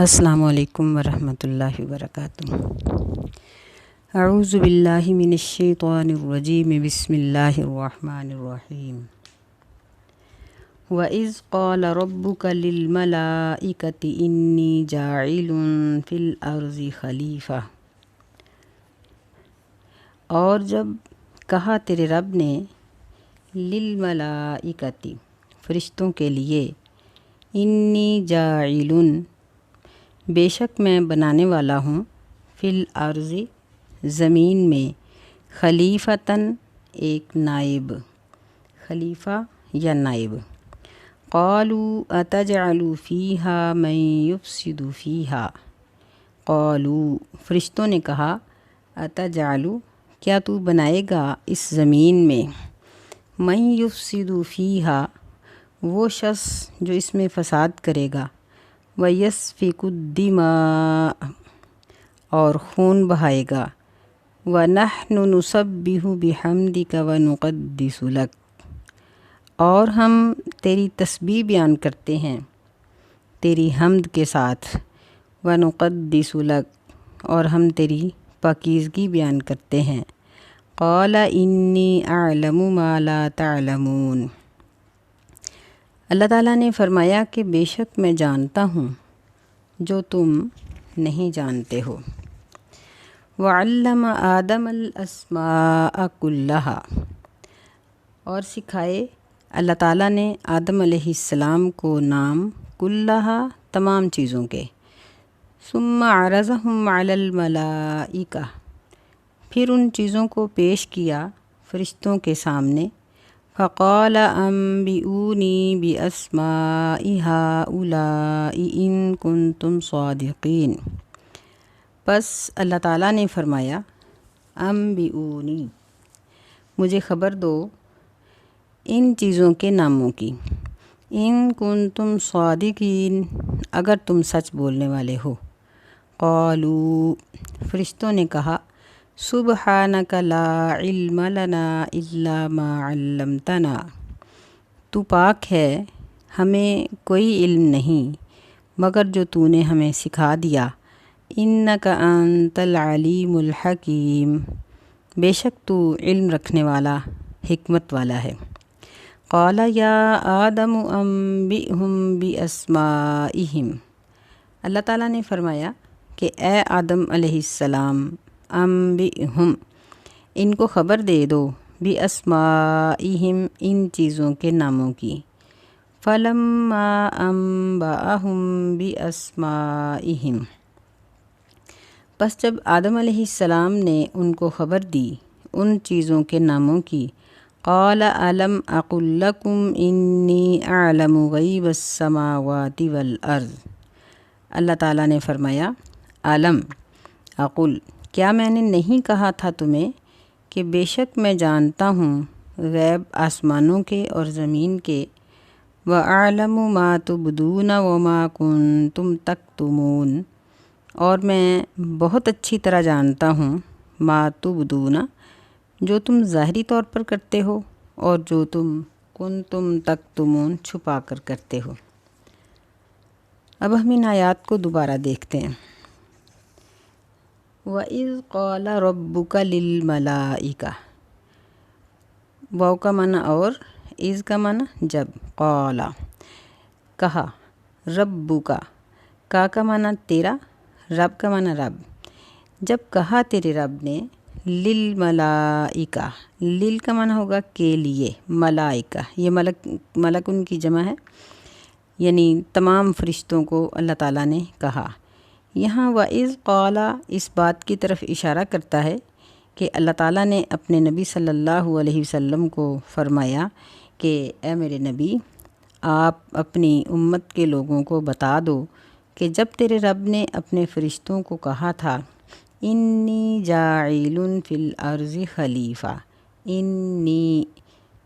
السلام علیکم ورحمۃ اللہ وبرکاتہ۔ اعوذ باللہ من الشیطان الرجیم، بسم اللہ الرحمن الرحیم۔ وَإِذْ قَالَ رَبُّكَ لِلْمَلَائِكَةِ إِنِّي جَاعِلٌ فِي الْأَرْضِ خلیفہ، اور جب کہا تیرے رب نے للملائکۃ فرشتوں کے لیے، انی جاعل بے شک میں بنانے والا ہوں، فی الارض زمین میں، خلیفتاً ایک نائب، خلیفہ یا نائب۔ قالوا اتجعل فیہا من یفسد فیہا، قالوا فرشتوں نے کہا، اتجعل کیا تو بنائے گا اس زمین میں، من یفسد فیہا وہ شخص جو اس میں فساد کرے گا، وَيَسْفِكُ الدِّمَاءَ اور خون بہائے گا، وَنَحْنُ نُسَبِّحُ بِحَمْدِكَ وَنُقَدِّسُ لَكَ اور ہم تیری تسبیح بیان کرتے ہیں تیری حمد کے ساتھ، وَنُقَدِّسُ لَكَ اور ہم تیری پاکیزگی بیان کرتے ہیں۔ قَالَ إِنِّي أَعْلَمُ مَا لَا تَعْلَمُونَ اللہ تعالیٰ نے فرمایا کہ بے شک میں جانتا ہوں جو تم نہیں جانتے ہو۔ وَعَلَّمَ آدَمَ الْأَسْمَاءَ كُلَّهَا اور سکھائے اللہ تعالیٰ نے آدم علیہ السلام کو نام، کلہا تمام چیزوں کے، ثم عرضهم علی الملائکہ پھر ان چیزوں کو پیش کیا فرشتوں کے سامنے، فقال انبئونی باسماء ہؤلاء ان کنتم صادقین پس اللہ تعالیٰ نے فرمایا، انبئونی مجھے خبر دو ان چیزوں کے ناموں کی، ان کنتم صادقین اگر تم سچ بولنے والے ہو۔ قالوا فرشتوں نے کہا، سبحانک لا علم لنا الا ما علمتنا تو پاک ہے، ہمیں کوئی علم نہیں مگر جو تو نے ہمیں سکھا دیا، انک انت العلیم الحکیم بے شک تو علم رکھنے والا، حکمت والا ہے۔ قال یا آدم انبئہم باسمائہم اللہ تعالیٰ نے فرمایا کہ اے آدم علیہ السلام، انبئہم ان کو خبر دے دو، باسمائہم ان چیزوں کے ناموں کی۔ فلما انبأہم باسمائہم پس جب آدم علیہ السلام نے ان کو خبر دی ان چیزوں کے ناموں کی، قال الم اقل لکم انی اعلم غیب السماوات والارض اللہ تعالیٰ نے فرمایا، الم اقل کیا میں نے نہیں کہا تھا تمہیں کہ بے شک میں جانتا ہوں غیب آسمانوں کے اور زمین کے، وَأَعْلَمُ مَا تُبْدُونَ وَمَا كُنْتُمْ تَكْتُمُونَ اور میں بہت اچھی طرح جانتا ہوں، ما تبدون جو تم ظاہری طور پر کرتے ہو اور جو تم کنتم تکتمون چھپا کر کرتے ہو۔ اب ہم ان آیات کو دوبارہ دیکھتے ہیں۔ وَإِذْ قَالَ رَبُّكَ لِلْمَلَائِكَةِ واو کا معنی اور، اذ کا معنی جب، قال کہا، ربک کا معنی تیرا، رب کا معنی رب، جب کہا تیرے رب نے، للملائکہ لل کا معنی ہوگا کے لیے، ملائکہ یہ ملک ان کی جمع ہے، یعنی تمام فرشتوں کو اللہ تعالیٰ نے کہا۔ یہاں وَإِذْ قَالَ اس بات کی طرف اشارہ کرتا ہے کہ اللہ تعالیٰ نے اپنے نبی صلی اللہ علیہ وسلم کو فرمایا کہ اے میرے نبی، آپ اپنی امت کے لوگوں کو بتا دو کہ جب تیرے رب نے اپنے فرشتوں کو کہا تھا، انی جاعل فی الارض خلیفہ، انی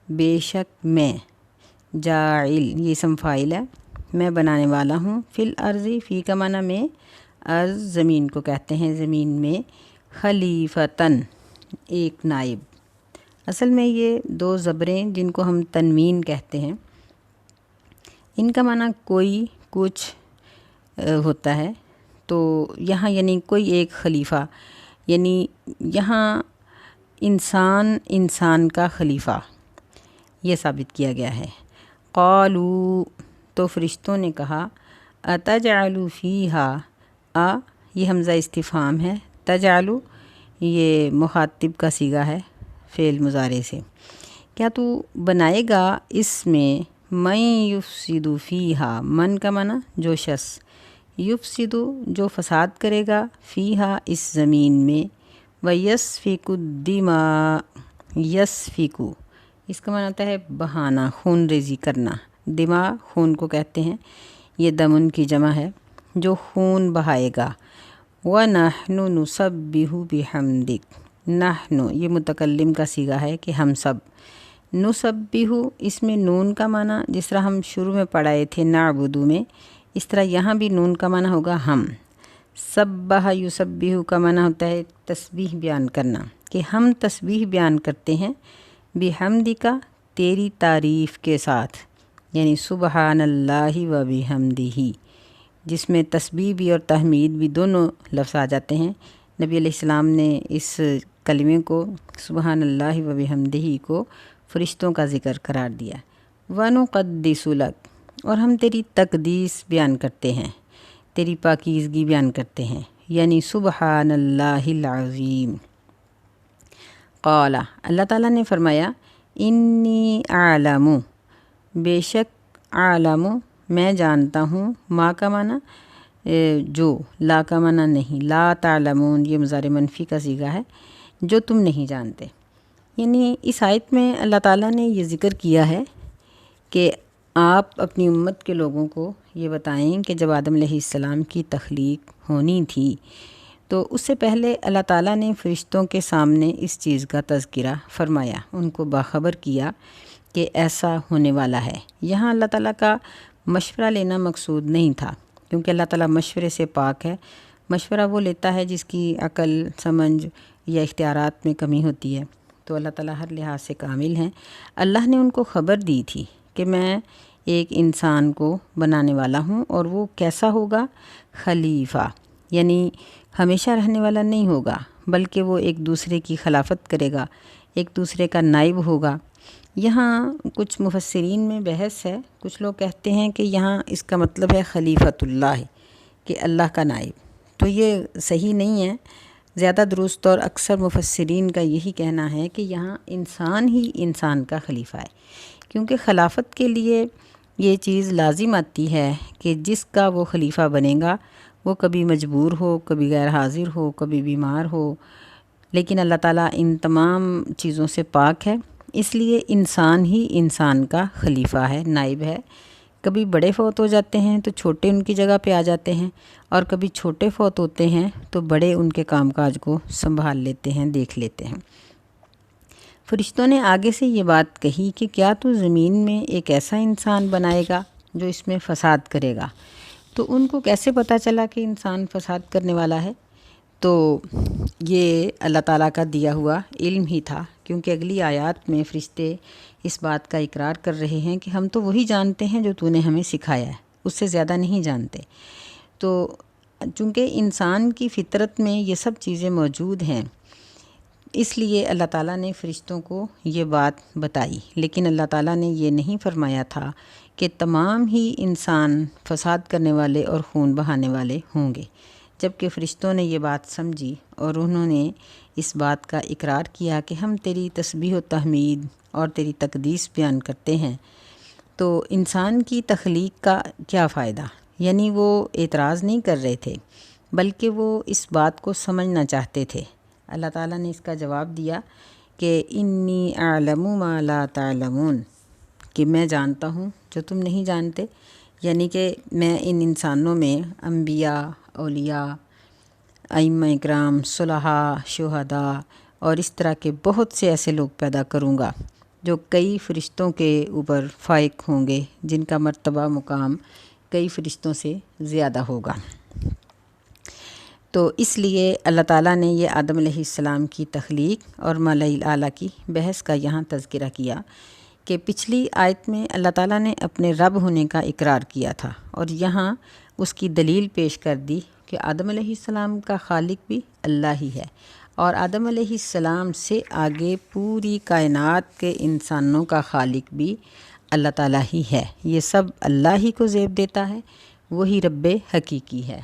بے شک میں، جاعل یہ اسم فاعل ہے، میں بنانے والا ہوں، فی الارض فی کا معنی میں، ارض زمین کو کہتے ہیں، زمین میں، خلیفتاً ایک نائب۔ اصل میں یہ دو زبریں جن کو ہم تنوین کہتے ہیں، ان کا معنی کوئی، کچھ ہوتا ہے، تو یہاں یعنی کوئی ایک خلیفہ، یعنی یہاں انسان کا خلیفہ یہ ثابت کیا گیا ہے۔ قالوا تو فرشتوں نے کہا، اتجعل فیہا یہ حمزہ استفہام ہے، تجعل یہ مخاطب کا صیغہ ہے فعل مضارع سے، کیا تو بنائے گا اس میں من یفسد فیہا، من کا معنی جو شخص، یفسد جو فساد کرے گا، فیہا اس زمین میں، ویسفک الدماء، یسفک اس کا معنی ہوتا ہے بہانا، خون ریزی کرنا، دماء خون کو کہتے ہیں، یہ دمن کی جمع ہے، جو خون بہائے گا۔ وَنَحْنُ نُسَبِّحُ بِحَمْدِكَ، نحن یہ متکلم کا صیغہ ہے کہ ہم سب، نسبح اس میں نون کا معنی جس طرح ہم شروع میں پڑھائے تھے نعبدو میں، اس طرح یہاں بھی نون کا معنی ہوگا ہم۔ سبح یسبح کا معنی ہوتا ہے تسبیح بیان کرنا، کہ ہم تسبیح بیان کرتے ہیں، بحمدک تیری تعریف کے ساتھ، یعنی سبحان اللہ و بحمدہ، جس میں تسبیح بھی اور تحمید بھی دونوں لفظ آ جاتے ہیں۔ نبی علیہ السلام نے اس کلمے کو سبحان اللہ و بحمدہ کو فرشتوں کا ذکر قرار دیا۔ وَنُقَدِّسُ لَكَ اور ہم تیری تقدیس بیان کرتے ہیں، تیری پاکیزگی بیان کرتے ہیں، یعنی سبحان اللہ العظیم۔ قال اللہ تعالیٰ نے فرمایا، انی اعلم بے شک، اعلم میں جانتا ہوں، ما کا معنی جو، لا کا معنی نہیں، لا تعلمون یہ مضارع منفی کا صیغہ ہے، جو تم نہیں جانتے۔ یعنی اس آیت میں اللہ تعالیٰ نے یہ ذکر کیا ہے کہ آپ اپنی امت کے لوگوں کو یہ بتائیں کہ جب آدم علیہ السلام کی تخلیق ہونی تھی تو اس سے پہلے اللہ تعالیٰ نے فرشتوں کے سامنے اس چیز کا تذکرہ فرمایا، ان کو باخبر کیا کہ ایسا ہونے والا ہے۔ یہاں اللہ تعالیٰ کا مشورہ لینا مقصود نہیں تھا، کیونکہ اللہ تعالیٰ مشورے سے پاک ہے۔ مشورہ وہ لیتا ہے جس کی عقل، سمجھ یا اختیارات میں کمی ہوتی ہے، تو اللہ تعالیٰ ہر لحاظ سے کامل ہیں۔ اللہ نے ان کو خبر دی تھی کہ میں ایک انسان کو بنانے والا ہوں، اور وہ کیسا ہوگا؟ خلیفہ، یعنی ہمیشہ رہنے والا نہیں ہوگا، بلکہ وہ ایک دوسرے کی خلافت کرے گا، ایک دوسرے کا نائب ہوگا۔ یہاں کچھ مفسرین میں بحث ہے، کچھ لوگ کہتے ہیں کہ یہاں اس کا مطلب ہے خلیفۃ اللہ، کہ اللہ کا نائب، تو یہ صحیح نہیں ہے۔ زیادہ درست اور اکثر مفسرین کا یہی کہنا ہے کہ یہاں انسان ہی انسان کا خلیفہ ہے، کیونکہ خلافت کے لیے یہ چیز لازم آتی ہے کہ جس کا وہ خلیفہ بنے گا وہ کبھی مجبور ہو، کبھی غیر حاضر ہو، کبھی بیمار ہو، لیکن اللہ تعالیٰ ان تمام چیزوں سے پاک ہے، اس لیے انسان ہی انسان کا خلیفہ ہے، نائب ہے۔ کبھی بڑے فوت ہو جاتے ہیں تو چھوٹے ان کی جگہ پہ آ جاتے ہیں، اور کبھی چھوٹے فوت ہوتے ہیں تو بڑے ان کے کام کاج کو سنبھال لیتے ہیں، دیکھ لیتے ہیں۔ فرشتوں نے آگے سے یہ بات کہی کہ کیا تو زمین میں ایک ایسا انسان بنائے گا جو اس میں فساد کرے گا؟ تو ان کو کیسے پتہ چلا کہ انسان فساد کرنے والا ہے؟ تو یہ اللہ تعالیٰ کا دیا ہوا علم ہی تھا، کیونکہ اگلی آیات میں فرشتے اس بات کا اقرار کر رہے ہیں کہ ہم تو وہی جانتے ہیں جو تو نے ہمیں سکھایا ہے، اس سے زیادہ نہیں جانتے۔ تو چونکہ انسان کی فطرت میں یہ سب چیزیں موجود ہیں، اس لیے اللہ تعالیٰ نے فرشتوں کو یہ بات بتائی، لیکن اللہ تعالیٰ نے یہ نہیں فرمایا تھا کہ تمام ہی انسان فساد کرنے والے اور خون بہانے والے ہوں گے۔ جبکہ فرشتوں نے یہ بات سمجھی اور انہوں نے اس بات کا اقرار کیا کہ ہم تیری تسبیح و تحمید اور تیری تقدیس بیان کرتے ہیں، تو انسان کی تخلیق کا کیا فائدہ؟ یعنی وہ اعتراض نہیں کر رہے تھے، بلکہ وہ اس بات کو سمجھنا چاہتے تھے۔ اللہ تعالیٰ نے اس کا جواب دیا کہ انی اعلم ما لا تعلمون، کہ میں جانتا ہوں جو تم نہیں جانتے، یعنی کہ میں ان انسانوں میں انبیاء، اولیاء، ائمہ اکرام، صلحاء، شہداء اور اس طرح کے بہت سے ایسے لوگ پیدا کروں گا جو کئی فرشتوں کے اوپر فائق ہوں گے، جن کا مرتبہ مقام کئی فرشتوں سے زیادہ ہوگا۔ تو اس لیے اللہ تعالیٰ نے یہ آدم علیہ السلام کی تخلیق اور ملأ الاعلیٰ کی بحث کا یہاں تذکرہ کیا کہ پچھلی آیت میں اللہ تعالیٰ نے اپنے رب ہونے کا اقرار کیا تھا، اور یہاں اس کی دلیل پیش کر دی کہ آدم علیہ السلام کا خالق بھی اللہ ہی ہے، اور آدم علیہ السلام سے آگے پوری کائنات کے انسانوں کا خالق بھی اللہ تعالیٰ ہی ہے۔ یہ سب اللہ ہی کو زیب دیتا ہے، وہی رب حقیقی ہے۔